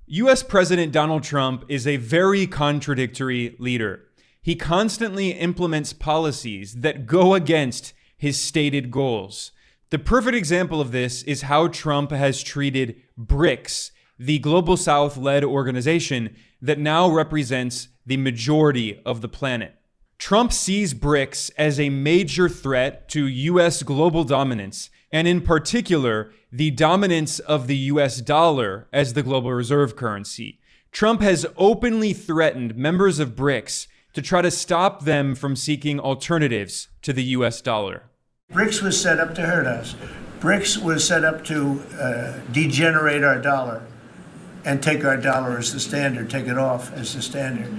US President Donald Trump is a very contradictory leader. He constantly implements policies that go against his stated goals. The perfect example of this is how Trump has treated BRICS, the Global South-led organization that now represents the majority of the planet. Trump sees BRICS as a major threat to US global dominance, and in particular, the dominance of the US dollar as the global reserve currency. Trump has openly threatened members of BRICS to try to stop them from seeking alternatives to the US dollar. BRICS was set up to hurt us. BRICS was set up to degenerate our dollar and take our dollar as the standard, take it off as the standard.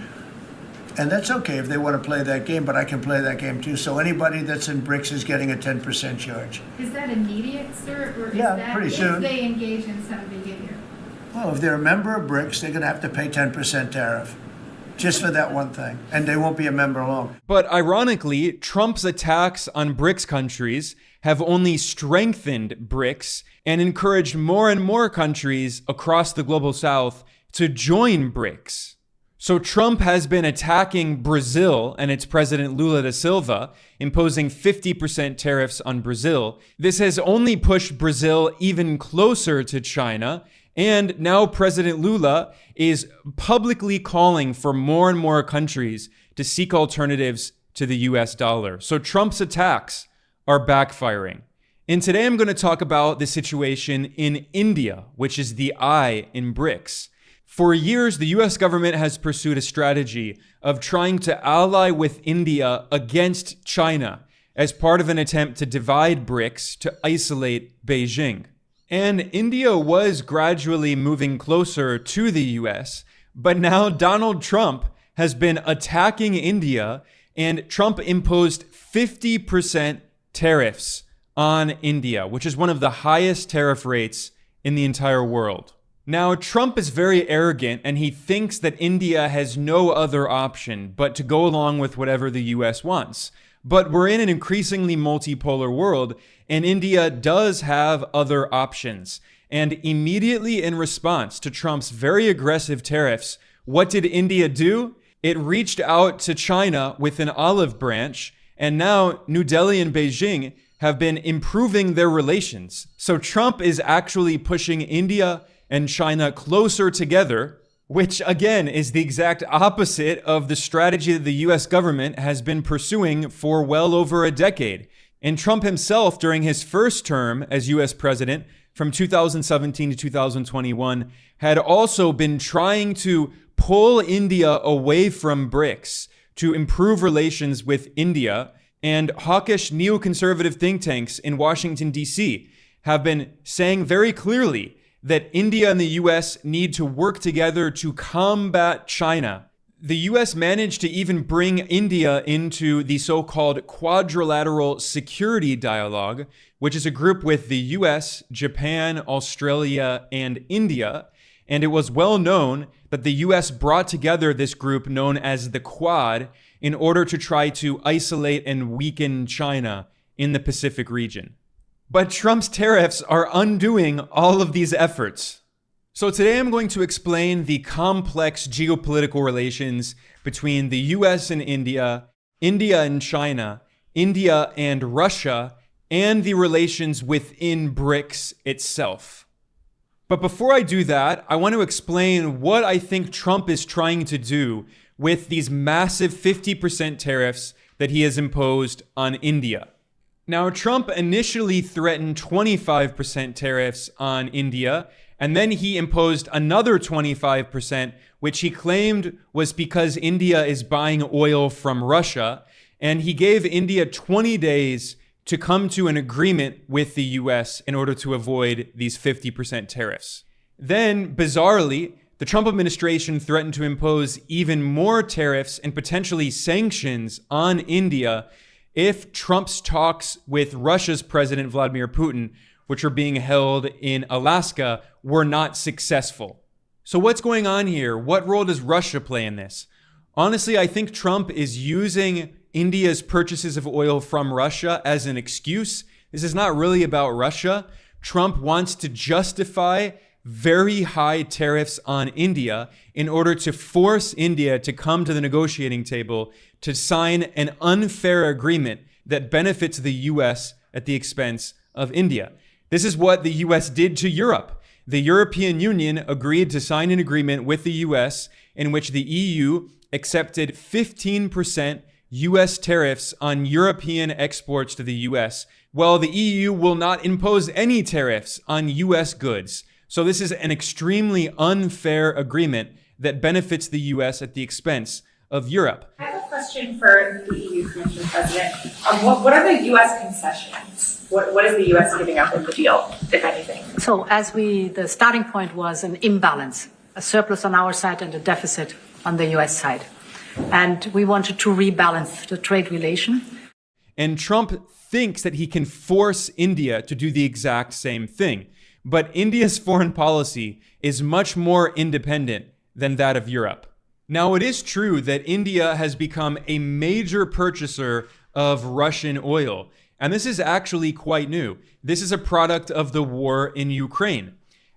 And that's okay if they want to play that game, but I can play that game too. So anybody that's in BRICS is getting a 10% charge. Is that immediate, sir? Or is Yeah, that pretty soon. If they engage in some behavior? Well, if they're a member of BRICS, they're going to have to pay 10% tariff just for that one thing. And they won't be a member long. But ironically, Trump's attacks on BRICS countries have only strengthened BRICS and encouraged more and more countries across the global south to join BRICS. So Trump has been attacking Brazil and its president Lula da Silva, imposing 50% tariffs on Brazil. This has only pushed Brazil even closer to China. And now President Lula is publicly calling for more and more countries to seek alternatives to the US dollar. So Trump's attacks are backfiring. And today I'm going to talk about the situation in India, which is the I in BRICS. For years, the US government has pursued a strategy of trying to ally with India against China as part of an attempt to divide BRICS to isolate Beijing. And India was gradually moving closer to the US, but now Donald Trump has been attacking India, and Trump imposed 50% tariffs on India, which is one of the highest tariff rates in the entire world. Now, Trump is very arrogant, and he thinks that India has no other option but to go along with whatever the US wants. But we're in an increasingly multipolar world, and India does have other options. And immediately in response to Trump's very aggressive tariffs, what did India do? It reached out to China with an olive branch, and now New Delhi and Beijing have been improving their relations. So Trump is actually pushing India and China closer together, which again is the exact opposite of the strategy that the US government has been pursuing for well over a decade. And Trump himself, during his first term as US president from 2017 to 2021, had also been trying to pull India away from BRICS to improve relations with India. And hawkish neoconservative think tanks in Washington, D.C. have been saying very clearly that India and the US need to work together to combat China. The US managed to even bring India into the so-called Quadrilateral Security Dialogue, which is a group with the US, Japan, Australia, and India. And it was well known that the US brought together this group known as the Quad in order to try to isolate and weaken China in the Pacific region. But Trump's tariffs are undoing all of these efforts. So today I'm going to explain the complex geopolitical relations between the US and India, India and China, India and Russia, and the relations within BRICS itself. But before I do that, I want to explain what I think Trump is trying to do with these massive 50% tariffs that he has imposed on India. Now, Trump initially threatened 25% tariffs on India, and then he imposed another 25%, which he claimed was because India is buying oil from Russia, and he gave India 20 days to come to an agreement with the US in order to avoid these 50% tariffs. Then, bizarrely, the Trump administration threatened to impose even more tariffs and potentially sanctions on India if Trump's talks with Russia's President Vladimir Putin, which are being held in Alaska, were not successful. So what's going on here? What role does Russia play in this? Honestly, I think Trump is using India's purchases of oil from Russia as an excuse. This is not really about Russia. Trump wants to justify very high tariffs on India in order to force India to come to the negotiating table to sign an unfair agreement that benefits the US at the expense of India. This is what the US did to Europe. The European Union agreed to sign an agreement with the US in which the EU accepted 15% US tariffs on European exports to the US, while the EU will not impose any tariffs on US goods. So this is an extremely unfair agreement that benefits the US at the expense of Europe. I have a question for the EU Commission President. What are the US concessions? What is the US giving up in the deal, if anything? So the starting point was an imbalance, a surplus on our side and a deficit on the US side. And we wanted to rebalance the trade relation. And Trump thinks that he can force India to do the exact same thing. But India's foreign policy is much more independent than that of Europe. Now, it is true that India has become a major purchaser of Russian oil. And this is actually quite new. This is a product of the war in Ukraine.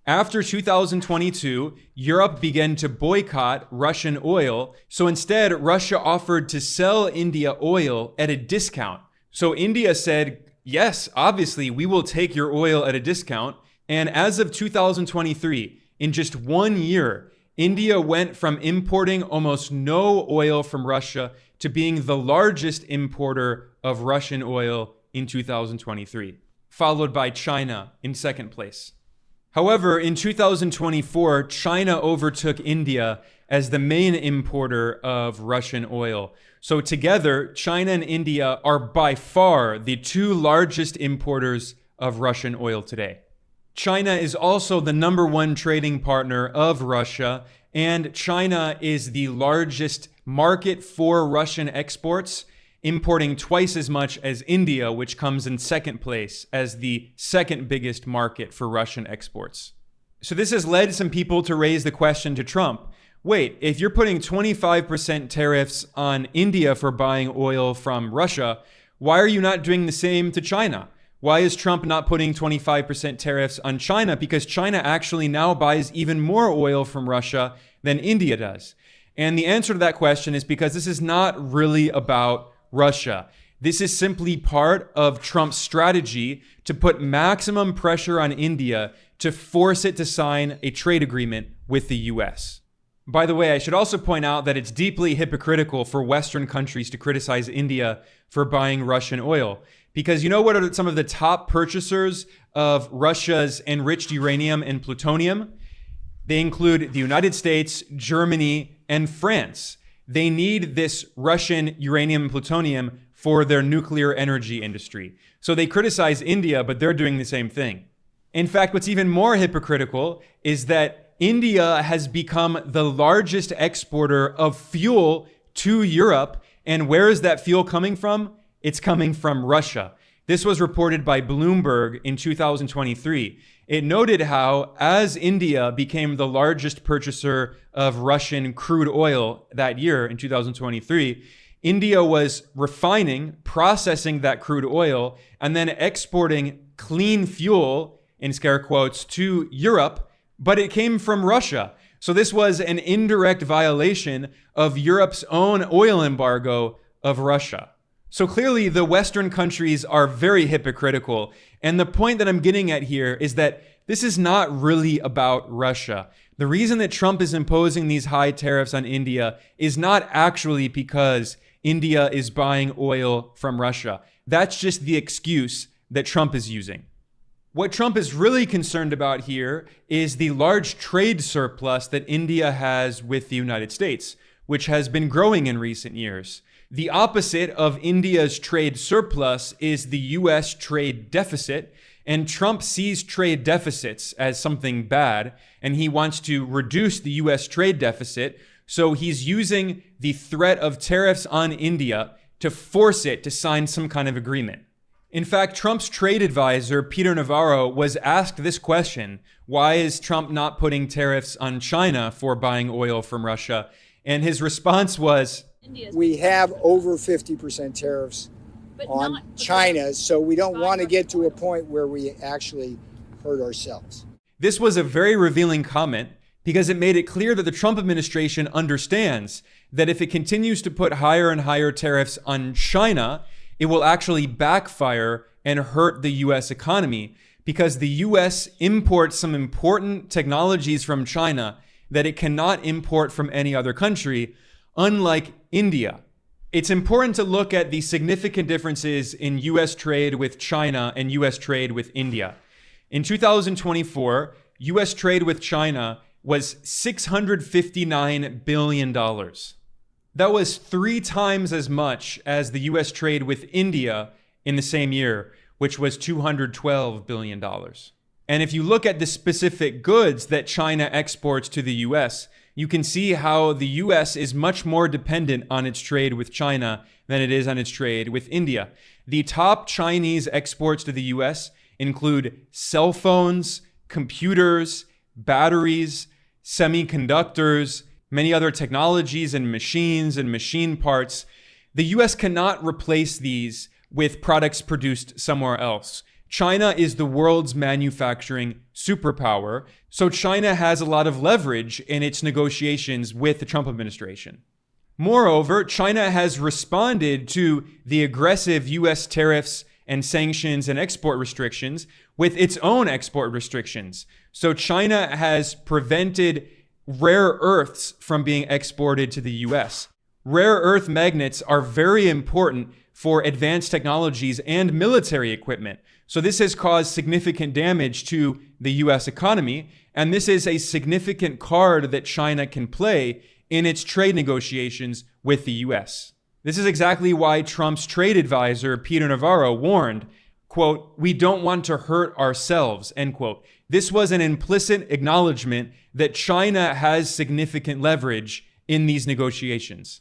After 2022, Europe began to boycott Russian oil. So instead, Russia offered to sell India oil at a discount. So India said, yes, obviously, we will take your oil at a discount. And as of 2023, in just 1 year, India went from importing almost no oil from Russia to being the largest importer of Russian oil in 2023, followed by China in second place. However, in 2024, China overtook India as the main importer of Russian oil. So together, China and India are by far the two largest importers of Russian oil today. China is also the number one trading partner of Russia, and China is the largest market for Russian exports, importing twice as much as India, which comes in second place as the second biggest market for Russian exports. So this has led some people to raise the question to Trump. Wait, if you're putting 25% tariffs on India for buying oil from Russia, why are you not doing the same to China? Why is Trump not putting 25% tariffs on China? Because China actually now buys even more oil from Russia than India does. And the answer to that question is because this is not really about Russia. This is simply part of Trump's strategy to put maximum pressure on India to force it to sign a trade agreement with the US. By the way, I should also point out that it's deeply hypocritical for Western countries to criticize India for buying Russian oil. Because you know what are some of the top purchasers of Russia's enriched uranium and plutonium? They include the United States, Germany, and France. They need this Russian uranium and plutonium for their nuclear energy industry. So they criticize India, but they're doing the same thing. In fact, what's even more hypocritical is that India has become the largest exporter of fuel to Europe. And where is that fuel coming from? It's coming from Russia. This was reported by Bloomberg in 2023. It noted how, as India became the largest purchaser of Russian crude oil that year in 2023, India was refining, processing that crude oil, and then exporting clean fuel, in scare quotes, to Europe, but it came from Russia. So this was an indirect violation of Europe's own oil embargo of Russia. So clearly the Western countries are very hypocritical. And the point that I'm getting at here is that this is not really about Russia. The reason that Trump is imposing these high tariffs on India is not actually because India is buying oil from Russia. That's just the excuse that Trump is using. What Trump is really concerned about here is the large trade surplus that India has with the United States, which has been growing in recent years. The opposite of India's trade surplus is the US trade deficit, and Trump sees trade deficits as something bad, and he wants to reduce the US trade deficit, so he's using the threat of tariffs on India to force it to sign some kind of agreement. In fact, Trump's trade advisor, Peter Navarro, was asked this question: why is Trump not putting tariffs on China for buying oil from Russia? And his response was, we have over 50% tariffs on China, so we don't want to get to a point where we actually hurt ourselves. This was a very revealing comment because it made it clear that the Trump administration understands that if it continues to put higher and higher tariffs on China, it will actually backfire and hurt the US economy because the US imports some important technologies from China that it cannot import from any other country, unlike India. It's important to look at the significant differences in US trade with China and US trade with India. In 2024, US trade with China was $659 billion. That was 3 times as much as the US trade with India in the same year, which was $212 billion. And if you look at the specific goods that China exports to the US, you can see how the US is much more dependent on its trade with China than it is on its trade with India. The top Chinese exports to the US include cell phones, computers, batteries, semiconductors, many other technologies and machine parts. The US cannot replace these with products produced somewhere else. China is the world's manufacturing superpower, so China has a lot of leverage in its negotiations with the Trump administration. Moreover, China has responded to the aggressive US tariffs and sanctions and export restrictions with its own export restrictions. So China has prevented rare earths from being exported to the US. Rare earth magnets are very important for advanced technologies and military equipment. So this has caused significant damage to the US economy, and this is a significant card that China can play in its trade negotiations with the US. This is exactly why Trump's trade advisor, Peter Navarro, warned, quote, "We don't want to hurt ourselves," end quote. This was an implicit acknowledgement that China has significant leverage in these negotiations.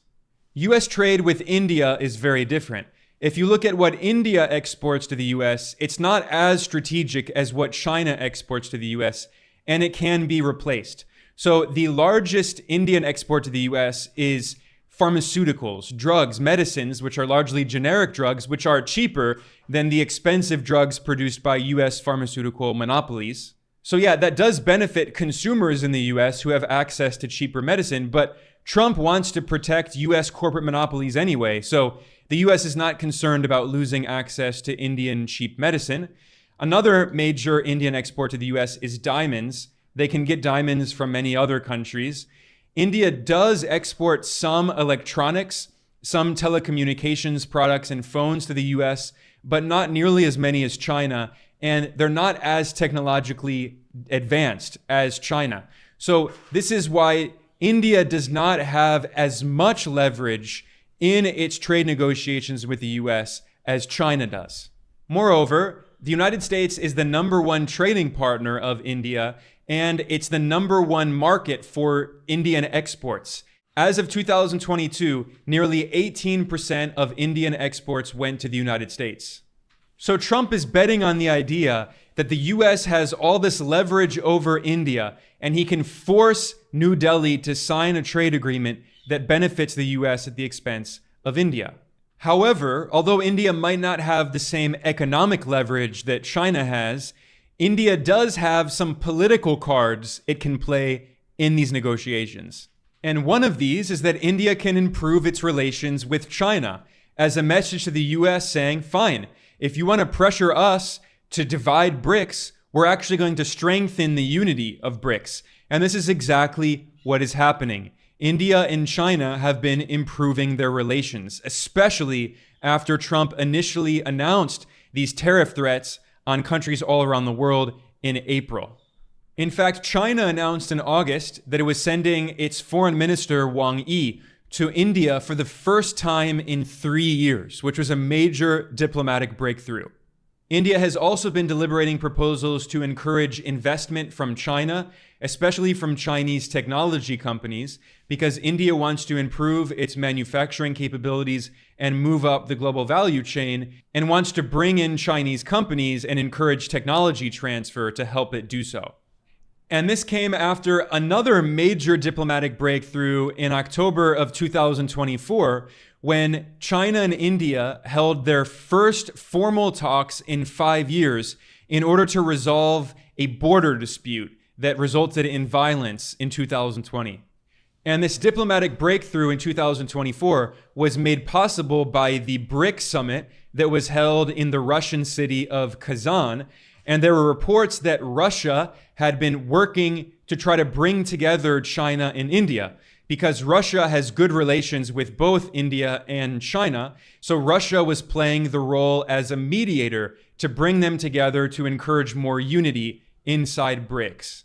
US trade with India is very different. If you look at what India exports to the US, it's not as strategic as what China exports to the US, and it can be replaced. So the largest Indian export to the US is pharmaceuticals, drugs, medicines, which are largely generic drugs, which are cheaper than the expensive drugs produced by US pharmaceutical monopolies. So yeah, that does benefit consumers in the US who have access to cheaper medicine, but Trump wants to protect US corporate monopolies anyway, so the US is not concerned about losing access to Indian cheap medicine. Another major Indian export to the US is diamonds. They can get diamonds from many other countries. India does export some electronics, some telecommunications products and phones to the US, but not nearly as many as China, and they're not as technologically advanced as China. So this is why India does not have as much leverage in its trade negotiations with the US as China does. Moreover, the United States is the #1 trading partner of India, and it's the #1 market for Indian exports. As of 2022, nearly 18% of Indian exports went to the United States. So Trump is betting on the idea that the US has all this leverage over India, and he can force New Delhi to sign a trade agreement that benefits the US at the expense of India. However, although India might not have the same economic leverage that China has, India does have some political cards it can play in these negotiations. And one of these is that India can improve its relations with China as a message to the US saying, fine, if you want to pressure us to divide BRICS, we're actually going to strengthen the unity of BRICS. And this is exactly what is happening. India and China have been improving their relations, especially after Trump initially announced these tariff threats on countries all around the world in April. In fact, China announced in August that it was sending its foreign minister, Wang Yi, to India for the first time in 3 years, which was a major diplomatic breakthrough. India has also been deliberating proposals to encourage investment from China, especially from Chinese technology companies, because India wants to improve its manufacturing capabilities and move up the global value chain, and wants to bring in Chinese companies and encourage technology transfer to help it do so. And this came after another major diplomatic breakthrough in October of 2024, when China and India held their first formal talks in 5 years in order to resolve a border dispute that resulted in violence in 2020. And this diplomatic breakthrough in 2024 was made possible by the BRICS summit that was held in the Russian city of Kazan. And there were reports that Russia had been working to try to bring together China and India, because Russia has good relations with both India and China. So Russia was playing the role as a mediator to bring them together to encourage more unity inside BRICS.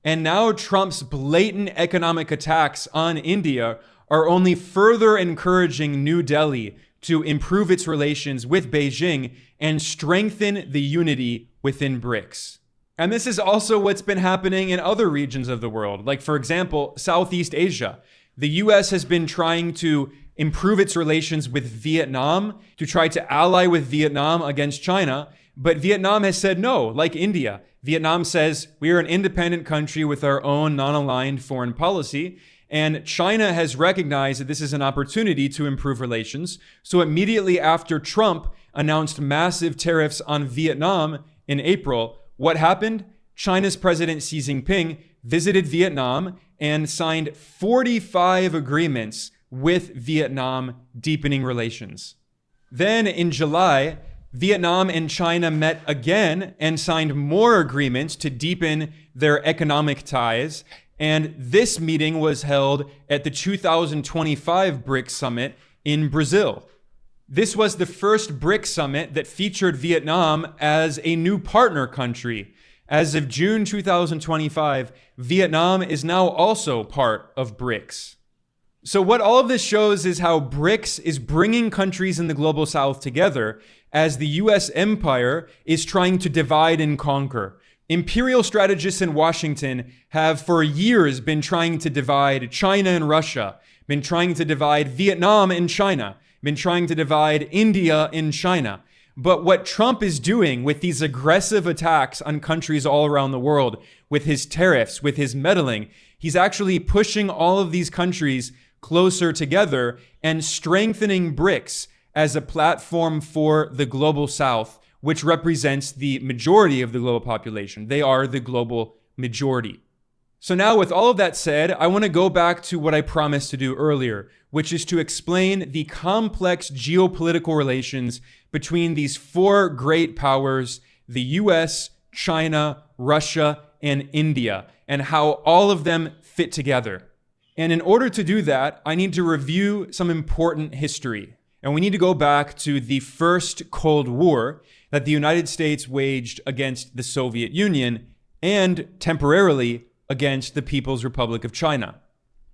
And now Trump's blatant economic attacks on India are only further encouraging New Delhi to improve its relations with Beijing and strengthen the unity within BRICS. And this is also what's been happening in other regions of the world, like, for example, Southeast Asia. The US has been trying to improve its relations with Vietnam, to try to ally with Vietnam against China, but Vietnam has said no, like India. Vietnam says we are an independent country with our own non-aligned foreign policy, and China has recognized that this is an opportunity to improve relations. So immediately after Trump announced massive tariffs on Vietnam in April, what happened? China's President Xi Jinping visited Vietnam and signed 45 agreements with Vietnam, deepening relations. Then in July, Vietnam and China met again and signed more agreements to deepen their economic ties. And this meeting was held at the 2025 BRICS summit in Brazil. This was the first BRICS summit that featured Vietnam as a new partner country. As of June 2025, Vietnam is now also part of BRICS. So what all of this shows is how BRICS is bringing countries in the global south together as the US empire is trying to divide and conquer. Imperial strategists in Washington have for years been trying to divide China and Russia, been trying to divide Vietnam and China, been trying to divide India and China. But what Trump is doing with these aggressive attacks on countries all around the world, with his tariffs, with his meddling, he's actually pushing all of these countries closer together and strengthening BRICS as a platform for the global south, which represents the majority of the global population. They are the global majority. So now with all of that said, I want to go back to what I promised to do earlier, which is to explain the complex geopolitical relations between these four great powers, the US, China, Russia, and India, and how all of them fit together. And in order to do that, I need to review some important history. And we need to go back to the first Cold War that the United States waged against the Soviet Union and temporarily against the People's Republic of China.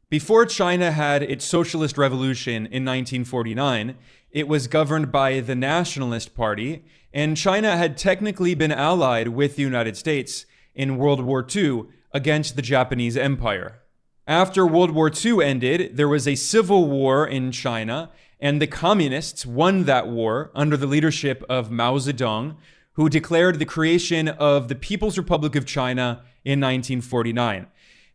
Before China had its socialist revolution in 1949, it was governed by the Nationalist Party, and China had technically been allied with the United States in World War II against the Japanese Empire. After World War II ended, there was a civil war in China, and the communists won that war under the leadership of Mao Zedong, who declared the creation of the People's Republic of China in 1949.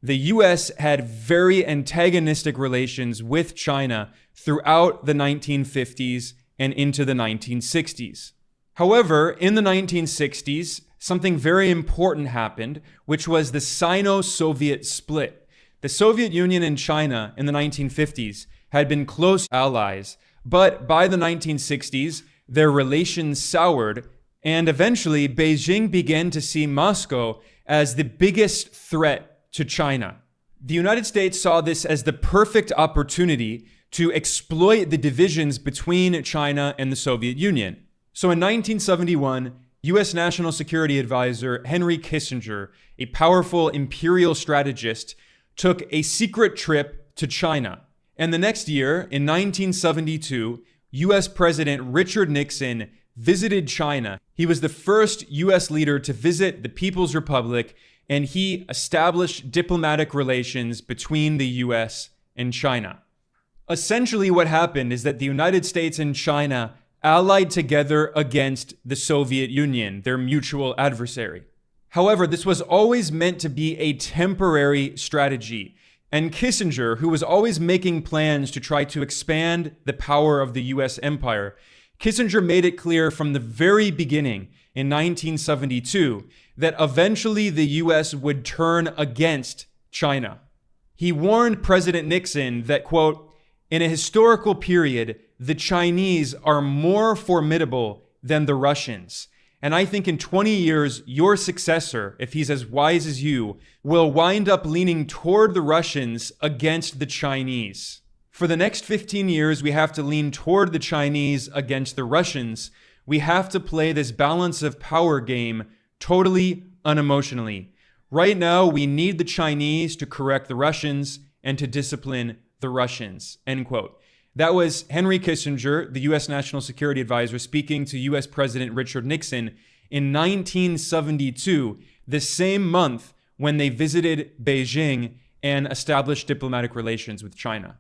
The US had very antagonistic relations with China throughout the 1950s and into the 1960s. However, in the 1960s, something very important happened, which was the Sino-Soviet split. The Soviet Union and China in the 1950s had been close allies, but by the 1960s, their relations soured, and eventually Beijing began to see Moscow as the biggest threat to China. The United States saw this as the perfect opportunity to exploit the divisions between China and the Soviet Union. So in 1971, US National Security Advisor Henry Kissinger, a powerful imperial strategist, took a secret trip to China. And the next year, in 1972, US President Richard Nixon visited China. He was the first US leader to visit the People's Republic, and he established diplomatic relations between the US and China. Essentially, what happened is that the United States and China allied together against the Soviet Union, their mutual adversary. However, this was always meant to be a temporary strategy. And Kissinger, who was always making plans to try to expand the power of the US empire, Kissinger made it clear from the very beginning, in 1972 that eventually the US would turn against China. He warned President Nixon that, quote, in a historical period, the Chinese are more formidable than the Russians. And I think in 20 years, your successor, if he's as wise as you, will wind up leaning toward the Russians against the Chinese. For the next 15 years, we have to lean toward the Chinese against the Russians. We have to play this balance of power game totally unemotionally. Right now, we need the Chinese to correct the Russians and to discipline the Russians, end quote. That was Henry Kissinger, the U.S. National Security Advisor, speaking to U.S. President Richard Nixon in 1972, the same month when they visited Beijing and established diplomatic relations with China.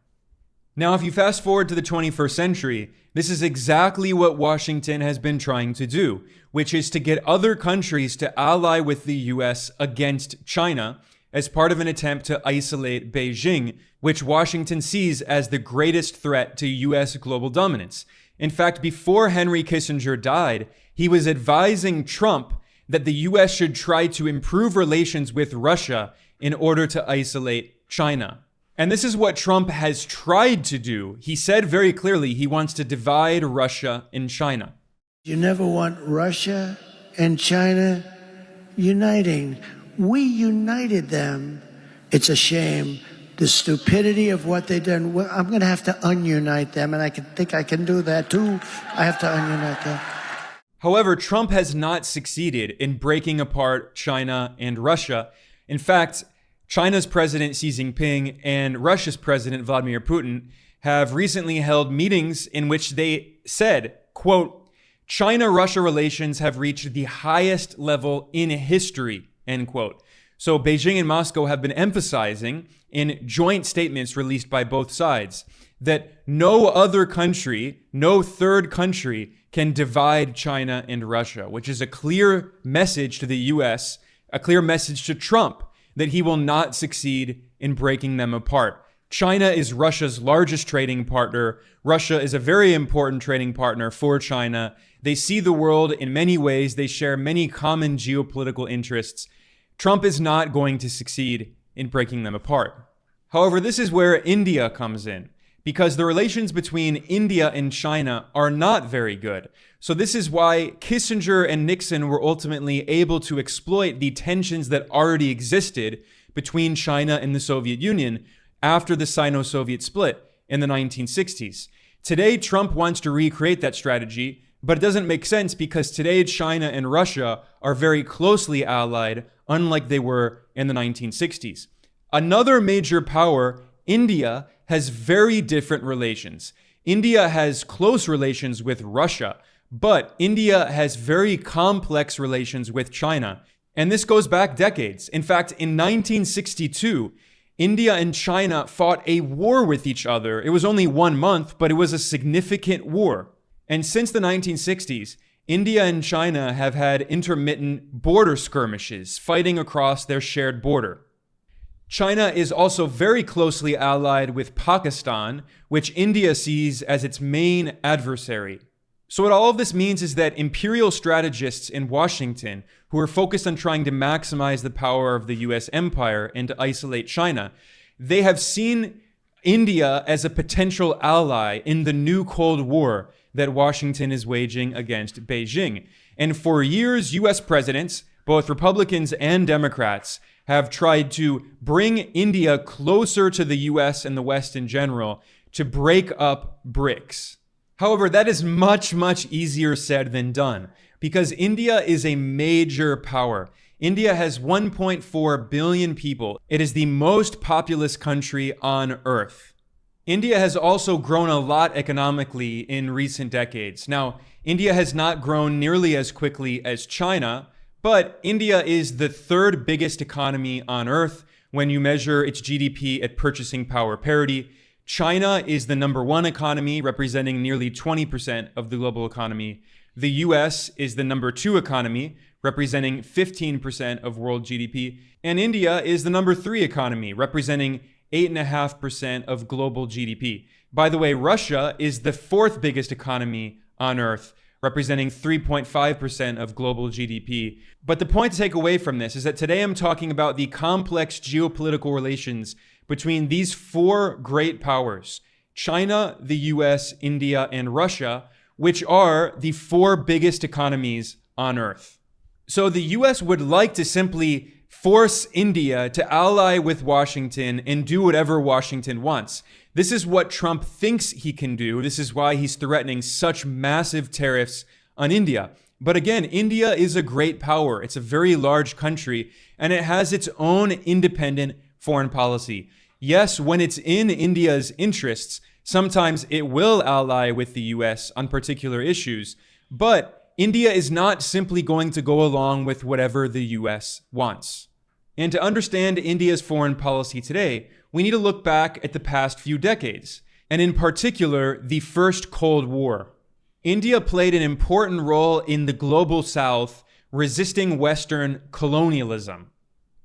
Now, if you fast forward to the 21st century, this is exactly what Washington has been trying to do, which is to get other countries to ally with the U.S. against China as part of an attempt to isolate Beijing, which Washington sees as the greatest threat to U.S. global dominance. In fact, before Henry Kissinger died, he was advising Trump that the U.S. should try to improve relations with Russia in order to isolate China. And this is what Trump has tried to do. He said very clearly he wants to divide Russia and China. You never want Russia and China uniting. We united them. It's a shame. The stupidity of what they've done. Well, I'm going to have to ununite them, and I think I can do that too. I have to ununite them. However, Trump has not succeeded in breaking apart China and Russia. In fact, China's President Xi Jinping and Russia's President Vladimir Putin have recently held meetings in which they said, quote, China-Russia relations have reached the highest level in history, end quote. So Beijing and Moscow have been emphasizing in joint statements released by both sides that no other country, no third country can divide China and Russia, which is a clear message to the US, a clear message to Trump that he will not succeed in breaking them apart. China is Russia's largest trading partner. Russia is a very important trading partner for China. They see the world in many ways. They share many common geopolitical interests. Trump is not going to succeed in breaking them apart. However, this is where India comes in, because the relations between India and China are not very good. So this is why Kissinger and Nixon were ultimately able to exploit the tensions that already existed between China and the Soviet Union after the Sino-Soviet split in the 1960s. Today, Trump wants to recreate that strategy, but it doesn't make sense because today China and Russia are very closely allied, unlike they were in the 1960s. Another major power, India, has very different relations. India has close relations with Russia, but India has very complex relations with China. And this goes back decades. In fact, in 1962, India and China fought a war with each other. It was only 1 month, but it was a significant war. And since the 1960s, India and China have had intermittent border skirmishes, fighting across their shared border. China is also very closely allied with Pakistan, which India sees as its main adversary. So what all of this means is that imperial strategists in Washington, who are focused on trying to maximize the power of the US empire and to isolate China, they have seen India as a potential ally in the new Cold War that Washington is waging against Beijing. And for years, US presidents, both Republicans and Democrats, have tried to bring India closer to the US and the West in general to break up BRICS. However, that is much, much easier said than done because India is a major power. India has 1.4 billion people. It is the most populous country on earth. India has also grown a lot economically in recent decades. Now, India has not grown nearly as quickly as China, but India is the third biggest economy on earth when you measure its GDP at purchasing power parity. China is the number one economy, representing nearly 20% of the global economy. The US is the number two economy, representing 15% of world GDP. And India is the number three economy, representing 8.5% of global GDP. By the way, Russia is the fourth biggest economy on earth, representing 3.5% of global GDP. But the point to take away from this is that today I'm talking about the complex geopolitical relations between these four great powers: China, the US, India, and Russia, which are the four biggest economies on Earth. So the US would like to simply force India to ally with Washington and do whatever Washington wants. This is what Trump thinks he can do. This is why he's threatening such massive tariffs on India. But again, India is a great power. It's a very large country, and it has its own independent foreign policy. Yes, when it's in India's interests, sometimes it will ally with the US on particular issues, but India is not simply going to go along with whatever the US wants. And to understand India's foreign policy today, we need to look back at the past few decades, and in particular, the First Cold War. India played an important role in the global South, resisting Western colonialism.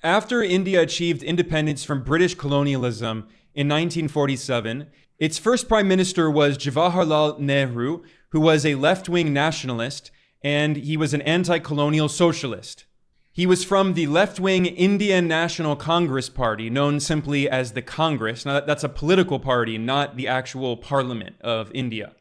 After India achieved independence from British colonialism in 1947, its first prime minister was Jawaharlal Nehru, who was a left-wing nationalist, and he was an anti-colonial socialist. He was from the left-wing Indian National Congress Party, known simply as the Congress. Now, that's a political party, not the actual parliament of India.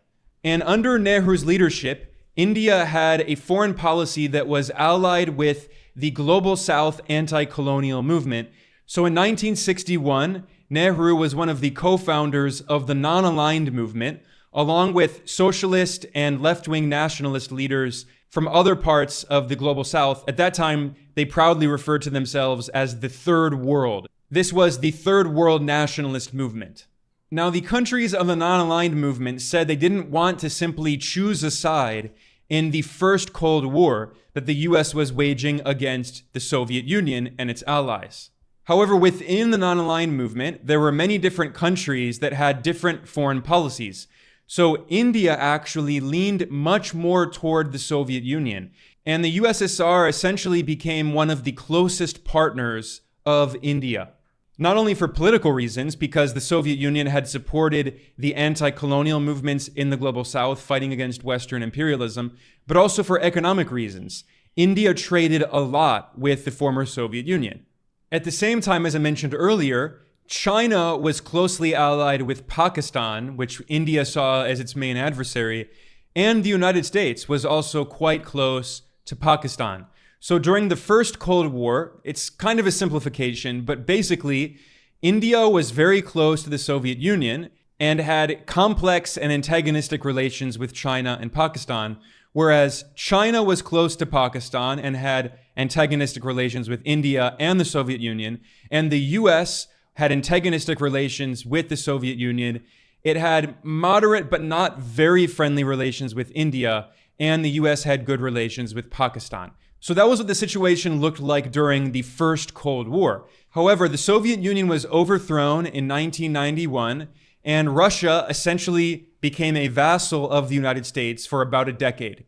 And under Nehru's leadership, India had a foreign policy that was allied with the Global South anti-colonial movement. So in 1961, Nehru was one of the co-founders of the non-aligned movement, along with socialist and left-wing nationalist leaders from other parts of the Global South. At that time, they proudly referred to themselves as the Third World. This was the Third World nationalist movement. Now, the countries of the non-aligned movement said they didn't want to simply choose a side in the First Cold War that the US was waging against the Soviet Union and its allies. However, within the non-aligned movement, there were many different countries that had different foreign policies. So India actually leaned much more toward the Soviet Union, and the USSR essentially became one of the closest partners of India. Not only for political reasons, because the Soviet Union had supported the anti-colonial movements in the Global South fighting against Western imperialism, but also for economic reasons. India traded a lot with the former Soviet Union. At the same time, as I mentioned earlier, China was closely allied with Pakistan, which India saw as its main adversary, and the United States was also quite close to Pakistan. So during the First Cold War, it's kind of a simplification, but basically, India was very close to the Soviet Union and had complex and antagonistic relations with China and Pakistan, whereas China was close to Pakistan and had antagonistic relations with India and the Soviet Union, and the US had antagonistic relations with the Soviet Union. It had moderate but not very friendly relations with India, and the US had good relations with Pakistan. So that was what the situation looked like during the First Cold War. However, the Soviet Union was overthrown in 1991, and Russia essentially became a vassal of the United States for about a decade.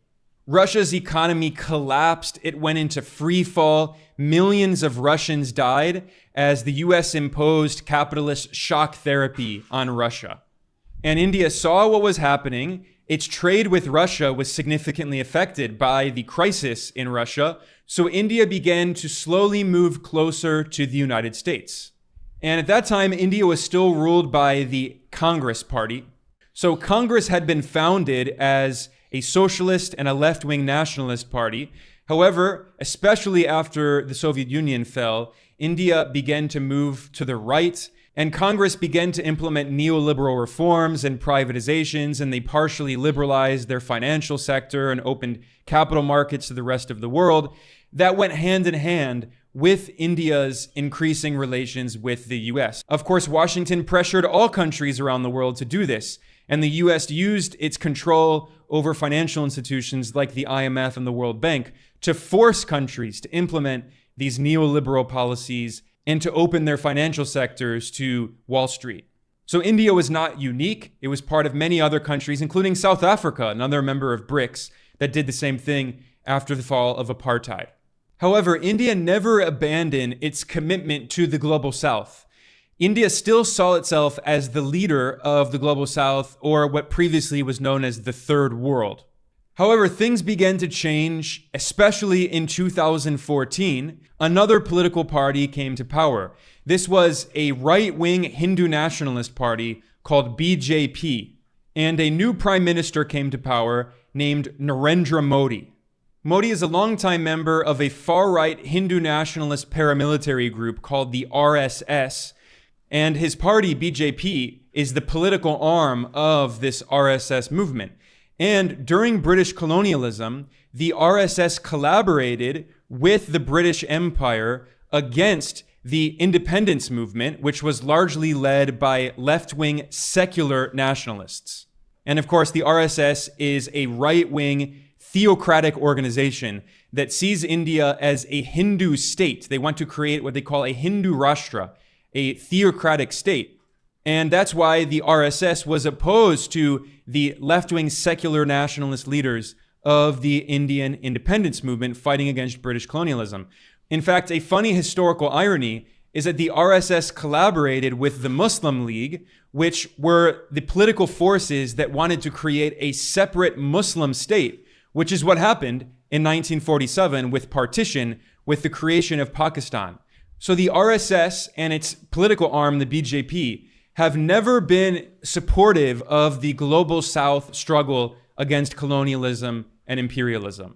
Russia's economy collapsed. It went into free fall. Millions of Russians died as the US imposed capitalist shock therapy on Russia. And India saw what was happening. Its trade with Russia was significantly affected by the crisis in Russia. So India began to slowly move closer to the United States. And at that time, India was still ruled by the Congress Party. So Congress had been founded as a socialist and a left-wing nationalist party. However, especially after the Soviet Union fell, India began to move to the right, and Congress began to implement neoliberal reforms and privatizations, and they partially liberalized their financial sector and opened capital markets to the rest of the world. That went hand in hand with India's increasing relations with the US. Of course, Washington pressured all countries around the world to do this, and the US used its control over financial institutions like the IMF and the World Bank to force countries to implement these neoliberal policies and to open their financial sectors to Wall Street. So India was not unique. It was part of many other countries, including South Africa, another member of BRICS, that did the same thing after the fall of apartheid. However, India never abandoned its commitment to the Global South. India still saw itself as the leader of the Global South, or what previously was known as the Third World. However, things began to change, especially in 2014. Another political party came to power. This was a right-wing Hindu nationalist party called BJP, and a new prime minister came to power named Narendra Modi. Modi is a longtime member of a far-right Hindu nationalist paramilitary group called the RSS, and his party, BJP, is the political arm of this RSS movement. And during British colonialism, the RSS collaborated with the British Empire against the independence movement, which was largely led by left-wing secular nationalists. And of course, the RSS is a right-wing theocratic organization that sees India as a Hindu state. They want to create what they call a Hindu Rashtra, a theocratic state. And that's why the RSS was opposed to the left-wing secular nationalist leaders of the Indian independence movement fighting against British colonialism. In fact, a funny historical irony is that the RSS collaborated with the Muslim League, which were the political forces that wanted to create a separate Muslim state, which is what happened in 1947 with partition, with the creation of Pakistan. So the RSS and its political arm, the BJP, have never been supportive of the global South struggle against colonialism and imperialism.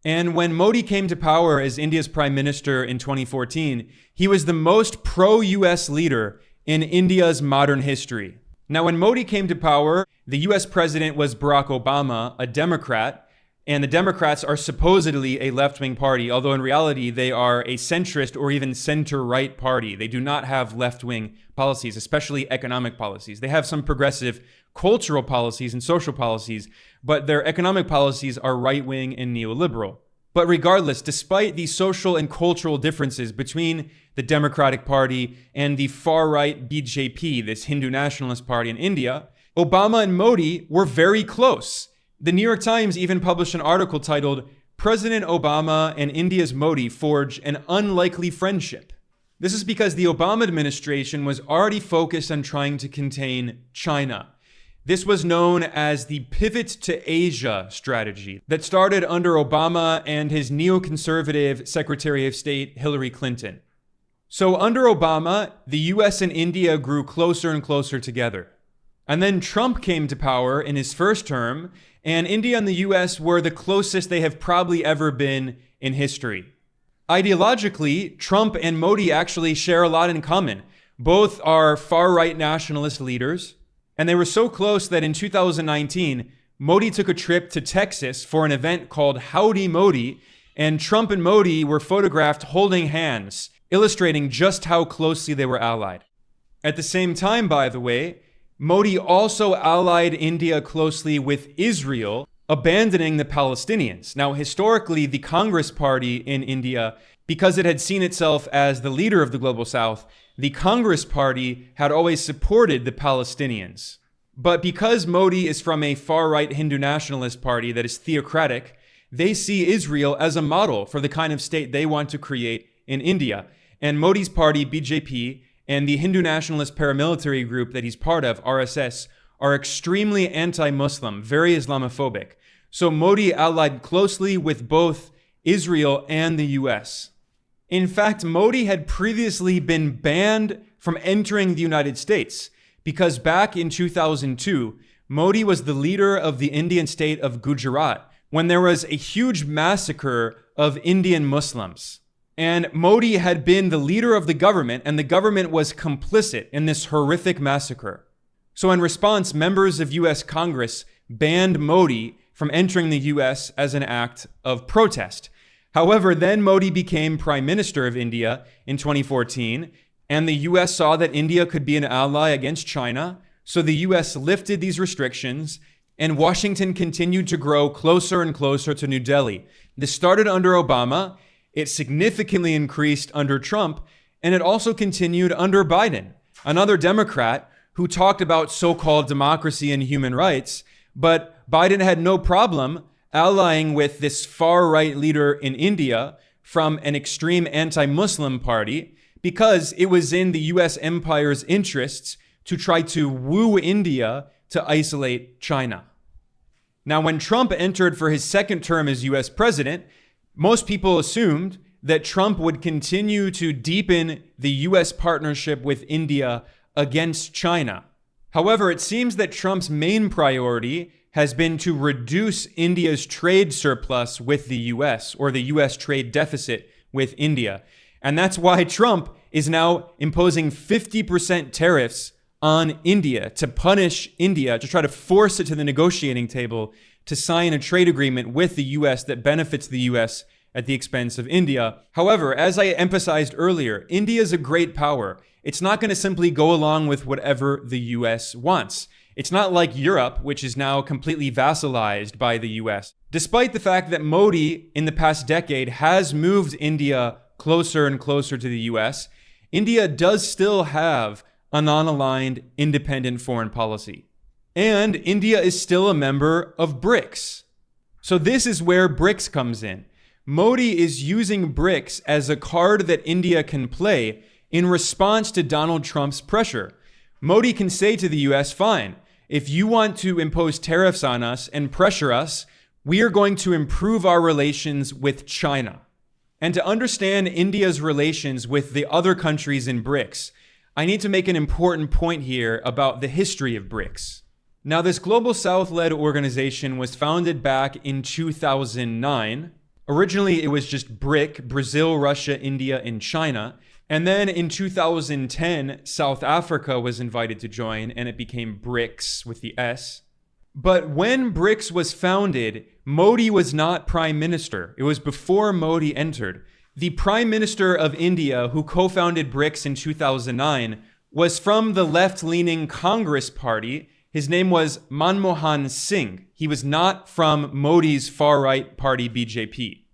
And when Modi came to power as India's prime minister in 2014, he was the most pro-US leader in India's modern history. Now, when Modi came to power, the US president was Barack Obama, a Democrat, and the Democrats are supposedly a left-wing party, although in reality they are a centrist or even center-right party. They do not have left-wing policies, especially economic policies. They have some progressive cultural policies and social policies, but their economic policies are right-wing and neoliberal. But regardless, despite the social and cultural differences between the Democratic Party and the far-right BJP, this Hindu nationalist party in India, Obama and Modi were very close. The New York Times even published an article titled, "President Obama and India's Modi Forge an Unlikely Friendship." This is because the Obama administration was already focused on trying to contain China. This was known as the Pivot to Asia strategy that started under Obama and his neoconservative Secretary of State, Hillary Clinton. So under Obama, the US and India grew closer and closer together. And then Trump came to power in his first term, and India and the US were the closest they have probably ever been in history. Ideologically, Trump and Modi actually share a lot in common. Both are far-right nationalist leaders, and they were so close that in 2019, Modi took a trip to Texas for an event called Howdy Modi, and Trump and Modi were photographed holding hands, illustrating just how closely they were allied. At the same time, by the way, Modi also allied India closely with Israel, abandoning the Palestinians. Now, historically, the Congress Party in India, because it had seen itself as the leader of the Global South, the Congress Party had always supported the Palestinians. But because Modi is from a far-right Hindu nationalist party that is theocratic, they see Israel as a model for the kind of state they want to create in India. And Modi's party, BJP, and the Hindu nationalist paramilitary group that he's part of, RSS, are extremely anti-Muslim, very Islamophobic. So Modi allied closely with both Israel and the US. In fact, Modi had previously been banned from entering the United States because back in 2002, Modi was the leader of the Indian state of Gujarat when there was a huge massacre of Indian Muslims. And Modi had been the leader of the government, and the government was complicit in this horrific massacre. So in response, members of US Congress banned Modi from entering the US as an act of protest. However, then Modi became Prime Minister of India in 2014, and the US saw that India could be an ally against China, so the US lifted these restrictions, and Washington continued to grow closer and closer to New Delhi. This started under Obama, it significantly increased under Trump, and it also continued under Biden, another Democrat who talked about so-called democracy and human rights, but Biden had no problem allying with this far-right leader in India from an extreme anti-Muslim party because it was in the US empire's interests to try to woo India to isolate China. Now, when Trump entered for his second term as US president, most people assumed that Trump would continue to deepen the US partnership with India against China. However, it seems that Trump's main priority has been to reduce India's trade surplus with the US, or the US trade deficit with India. And that's why Trump is now imposing 50% tariffs on India to punish India, to try to force it to the negotiating table to sign a trade agreement with the US that benefits the US at the expense of India. However, as I emphasized earlier, India is a great power. It's not going to simply go along with whatever the US wants. It's not like Europe, which is now completely vassalized by the US. Despite the fact that Modi, in the past decade, has moved India closer and closer to the US, India does still have a non-aligned, independent foreign policy. And India is still a member of BRICS. So this is where BRICS comes in. Modi is using BRICS as a card that India can play in response to Donald Trump's pressure. Modi can say to the US, fine, if you want to impose tariffs on us and pressure us, we are going to improve our relations with China. And to understand India's relations with the other countries in BRICS, I need to make an important point here about the history of BRICS. Now, this Global South-led organization was founded back in 2009. Originally, it was just BRIC, Brazil, Russia, India, and China. And then in 2010, South Africa was invited to join, and it became BRICS with the S. But when BRICS was founded, Modi was not prime minister. It was before Modi entered. The prime minister of India, who co-founded BRICS in 2009, was from the left-leaning Congress party. His name was Manmohan Singh. He was not from Modi's far-right party, BJP.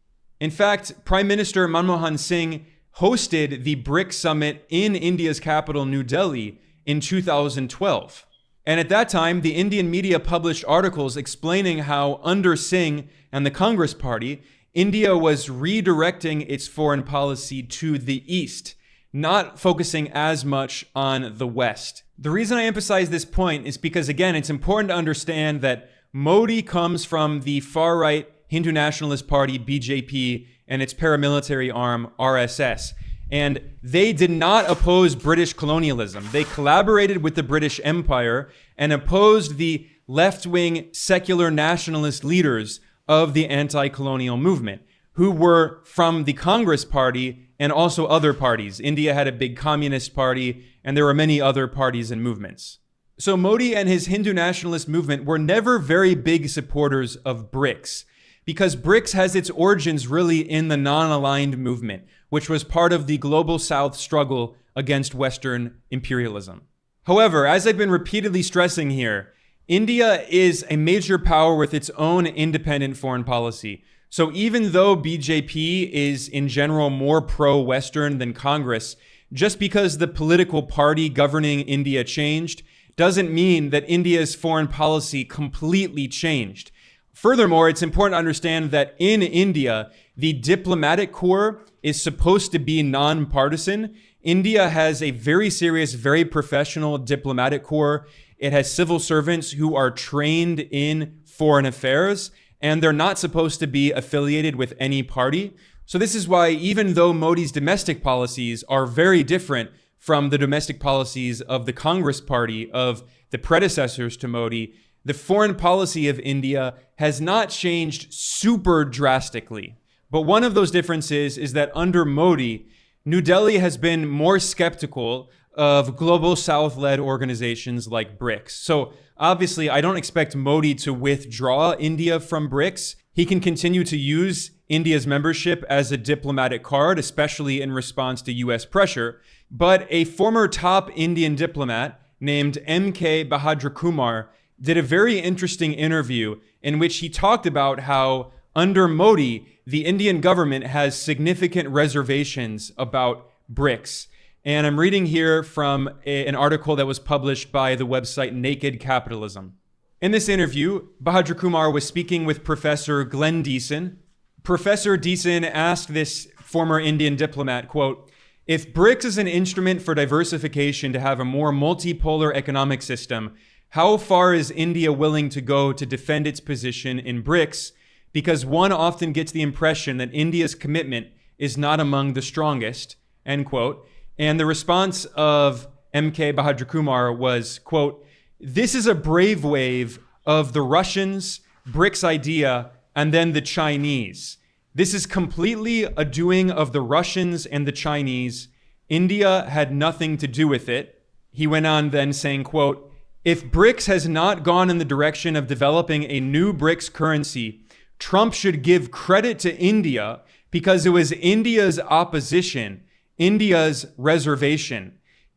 In fact, Prime Minister Manmohan Singh hosted the BRICS summit in India's capital, New Delhi, in 2012. And at that time, the Indian media published articles explaining how, under Singh and the Congress Party, India was redirecting its foreign policy to the East, not focusing as much on the West. The reason I emphasize this point is because, again, it's important to understand that Modi comes from the far-right Hindu Nationalist Party, BJP, and its paramilitary arm, RSS. And they did not oppose British colonialism. They collaborated with the British Empire and opposed the left-wing secular nationalist leaders of the anti-colonial movement, who were from the Congress Party and also other parties. India had a big communist party, and there were many other parties and movements. So Modi and his Hindu nationalist movement were never very big supporters of BRICS, because BRICS has its origins really in the non-aligned movement, which was part of the Global South struggle against Western imperialism. However, as I've been repeatedly stressing here, India is a major power with its own independent foreign policy. So even though BJP is in general more pro-Western than Congress, just because the political party governing India changed doesn't mean that India's foreign policy completely changed. Furthermore, it's important to understand that in India, the diplomatic corps is supposed to be nonpartisan. India has a very serious, very professional diplomatic corps. It has civil servants who are trained in foreign affairs, and they're not supposed to be affiliated with any party. So this is why, even though Modi's domestic policies are very different from the domestic policies of the Congress Party, of the predecessors to Modi, the foreign policy of India has not changed super drastically. But one of those differences is that under Modi, New Delhi has been more skeptical of Global South-led organizations like BRICS. So obviously, I don't expect Modi to withdraw India from BRICS. He can continue to use India's membership as a diplomatic card, especially in response to US pressure. But a former top Indian diplomat named M.K. Bahadra Kumar did a very interesting interview in which he talked about how under Modi, the Indian government has significant reservations about BRICS. And I'm reading here from an article that was published by the website Naked Capitalism. In this interview, Bahadra Kumar was speaking with Professor Glenn Deason. Professor Deason asked this former Indian diplomat, quote, "If BRICS is an instrument for diversification to have a more multipolar economic system, how far is India willing to go to defend its position in BRICS? Because one often gets the impression that India's commitment is not among the strongest, end quote. And the response of MK Bahadur Kumar was, quote, "This is a brave wave of the Russians, BRICS idea, and then the Chinese. This is completely a doing of the Russians and the Chinese. India had nothing to do with it." He went on then saying, quote, "If BRICS has not gone in the direction of developing a new BRICS currency, Trump should give credit to India because it was India's opposition, India's reservation.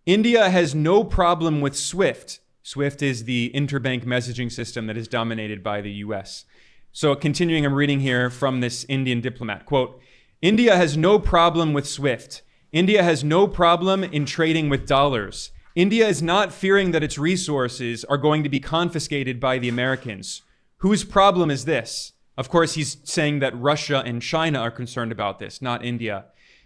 India has no problem with SWIFT." SWIFT is the interbank messaging system that is dominated by the US. So continuing, I'm reading here from this Indian diplomat, quote, "India has no problem with SWIFT. India has no problem in trading with dollars. India is not fearing that its resources are going to be confiscated by the Americans. Whose problem is this?" Of course, he's saying that Russia and China are concerned about this, not India.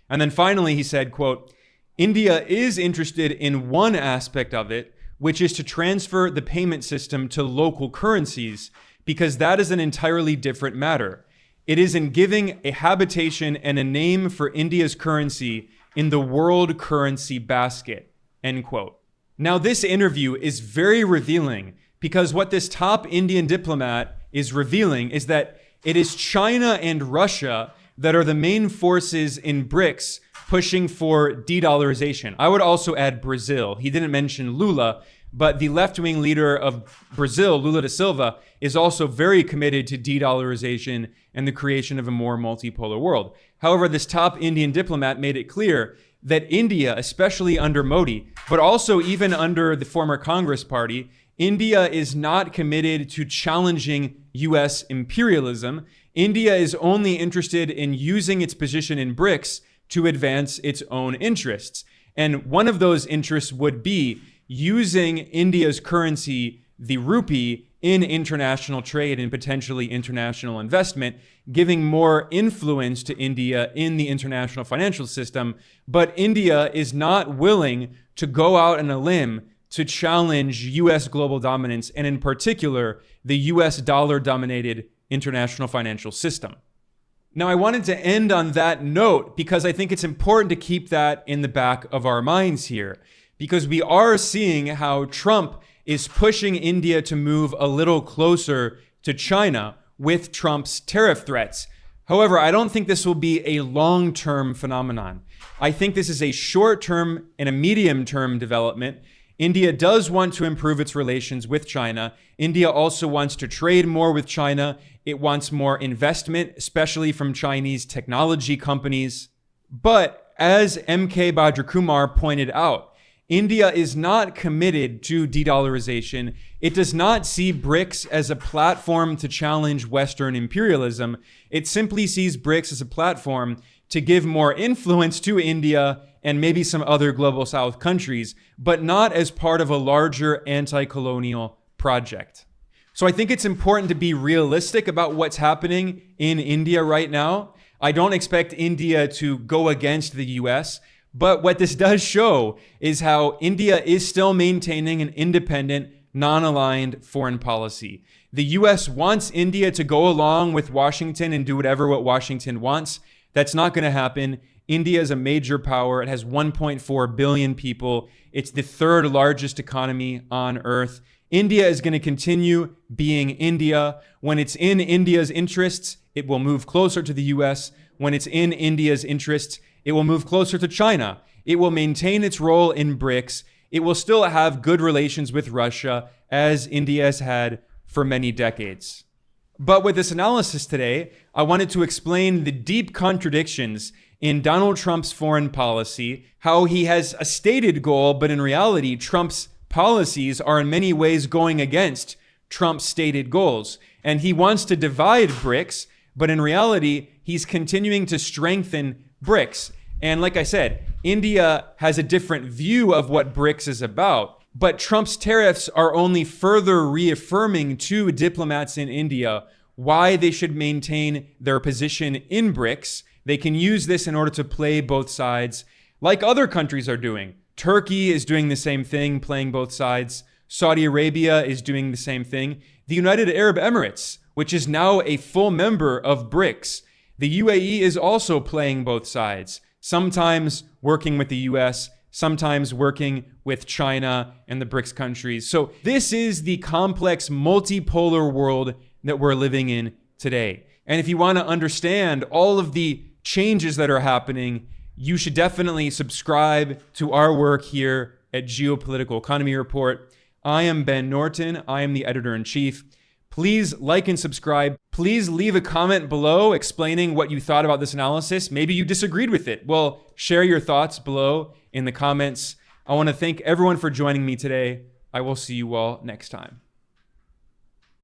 And then finally, he said, quote, "India is interested in one aspect of it, which is to transfer the payment system to local currencies, because that is an entirely different matter. It is in giving a habitation and a name for India's currency in the world currency basket," end quote. Now, this interview is very revealing because what this top Indian diplomat is revealing is that it is China and Russia that are the main forces in BRICS pushing for de-dollarization. I would also add Brazil. He didn't mention Lula, but the left-wing leader of Brazil, Lula da Silva, is also very committed to de-dollarization and the creation of a more multipolar world. However, this top Indian diplomat made it clear that India, especially under Modi, but also even under the former Congress Party, India is not committed to challenging US imperialism. India is only interested in using its position in BRICS to advance its own interests. And one of those interests would be using India's currency, the rupee, in international trade and potentially international investment, giving more influence to India in the international financial system. But India is not willing to go out on a limb to challenge US global dominance, and in particular, the US dollar-dominated international financial system. Now, I wanted to end on that note because I think it's important to keep that in the back of our minds here, because we are seeing how Trump is pushing India to move a little closer to China with Trump's tariff threats. However, I don't think this will be a long-term phenomenon. I think this is a short-term and a medium-term development. India does want to improve its relations with China. India also wants to trade more with China. It wants more investment, especially from Chinese technology companies. But as MK Bahadur Kumar pointed out, India is not committed to de-dollarization. It does not see BRICS as a platform to challenge Western imperialism. It simply sees BRICS as a platform to give more influence to India and maybe some other global South countries, but not as part of a larger anti-colonial project. So I think it's important to be realistic about what's happening in India right now. I don't expect India to go against the US, but what this does show is how India is still maintaining an independent, non-aligned foreign policy. The US wants India to go along with Washington and do whatever what Washington wants. That's not going to happen. India is a major power. It has 1.4 billion people. It's the third largest economy on earth. India is going to continue being India. When it's in India's interests, it will move closer to the US. When it's in India's interests, it will move closer to China. It will maintain its role in BRICS. It will still have good relations with Russia, as India has had for many decades. But with this analysis today, I wanted to explain the deep contradictions in Donald Trump's foreign policy, how he has a stated goal, but in reality, Trump's policies are in many ways going against Trump's stated goals. And he wants to divide BRICS, but in reality, he's continuing to strengthen BRICS. And like I said, India has a different view of what BRICS is about, but Trump's tariffs are only further reaffirming to diplomats in India why they should maintain their position in BRICS. They can use this in order to play both sides, like other countries are doing. Turkey is doing the same thing, playing both sides. Saudi Arabia is doing the same thing. The United Arab Emirates, which is now a full member of BRICS. The UAE is also playing both sides, sometimes working with the US, sometimes working with China and the BRICS countries. So this is the complex multipolar world that we're living in today. And if you want to understand all of the changes that are happening, you should definitely subscribe to our work here at Geopolitical Economy Report. I am Ben Norton. I am the editor-in-chief. Please like and subscribe. Please leave a comment below explaining what you thought about this analysis. Maybe you disagreed with it. Well, share your thoughts below in the comments. I want to thank everyone for joining me today. I will see you all next time.